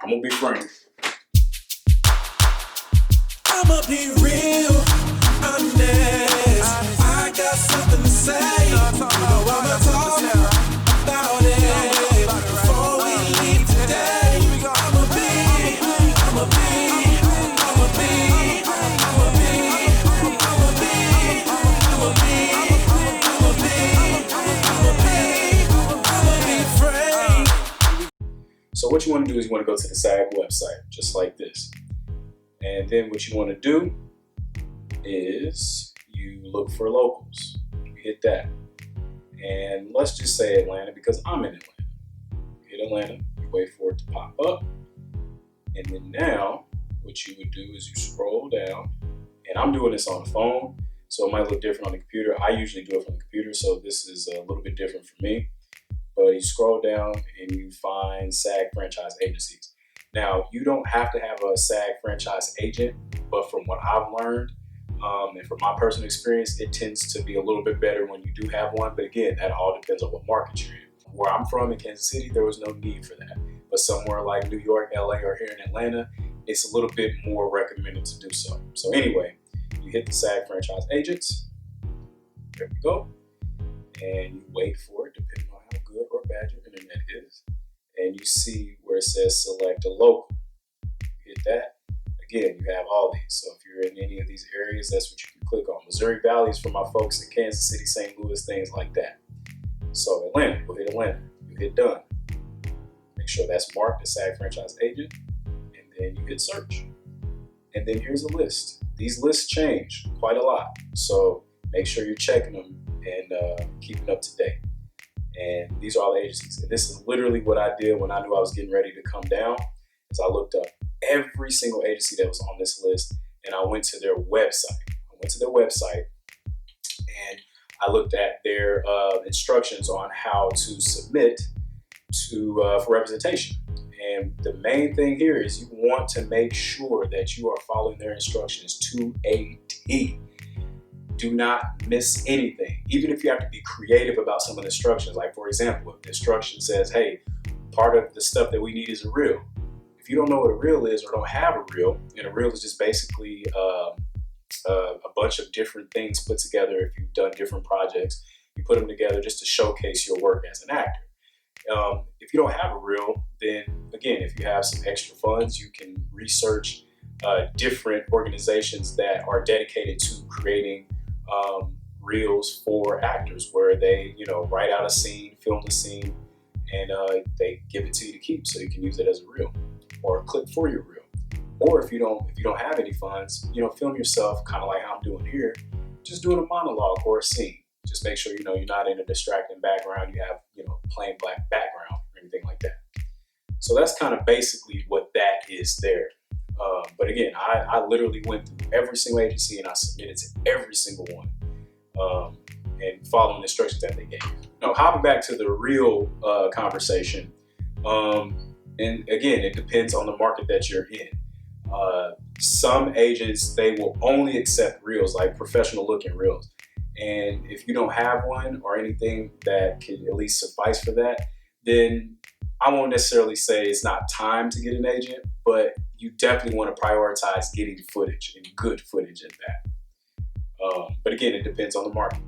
I'm gonna be frank. I'ma be real, honest. I got something to say. You know I'ma talk about it before we leave today. I'ma be frank. So what you want to do is you want to go to the SAG website, just like this. And then what you want to do is you look for locals. You hit that. And let's just say Atlanta, because I'm in Atlanta. You hit Atlanta, you wait for it to pop up. And then now, what you would do is you scroll down. And I'm doing this on the phone, so it might look different on the computer. I usually do it from the computer, so this is a little bit different for me. But you scroll down and you find SAG franchise agencies. Now, you don't have to have a SAG franchise agent, but from what I've learned, and from my personal experience, it tends to be a little bit better when you do have one. But again, that all depends on what market you're in. Where I'm from in Kansas City, there was no need for that. But somewhere like New York, LA, or here in Atlanta, it's a little bit more recommended to do so. So anyway, you hit the SAG franchise agents. There we go. And you wait for it, depending on how good or bad your internet is. And you see where it says select a local. You hit that. Again, you have all these. So if you're in any of these areas, that's what you can click on. Missouri Valley is for my folks in Kansas City, St. Louis, things like that. So Atlanta, go hit Atlanta. You hit done. Make sure that's marked as SAG franchise agent. And then you hit search. And then here's a list. These lists change quite a lot. So make sure you're checking them and keeping up to date. And these are all the agencies. And this is literally what I did when I knew I was getting ready to come down, is I looked up every single agency that was on this list, and I went to their website. And I looked at their instructions on how to submit for representation. And the main thing here is you want to make sure that you are following their instructions to a T. Do not miss anything, even if you have to be creative about some of the instructions. Like, for example, if the instruction says, hey, part of the stuff that we need is a reel. If you don't know what a reel is or don't have a reel, and a reel is just basically a bunch of different things put together. If you've done different projects, you put them together just to showcase your work as an actor. If you don't have a reel, then again, if you have some extra funds, you can research different organizations that are dedicated to creating reels for actors, where they, write out a scene, film the scene, and they give it to you to keep, so you can use it as a reel or a clip for your reel. Or if you don't have any funds, film yourself, kind of like how I'm doing here, just doing a monologue or a scene. Just make sure you're not in a distracting background. You have plain black background or anything like that. So that's kind of basically what that is there. But again, I literally went through every single agency and I submitted to every single one, and following the instructions that they gave. Now, hopping back to the real conversation, and again, it depends on the market that you're in. Some agents, they will only accept reels, like professional looking reels. And if you don't have one or anything that can at least suffice for that, then I won't necessarily say it's not time to get an agent, but you definitely want to prioritize getting footage, and good footage at that. But again, it depends on the market.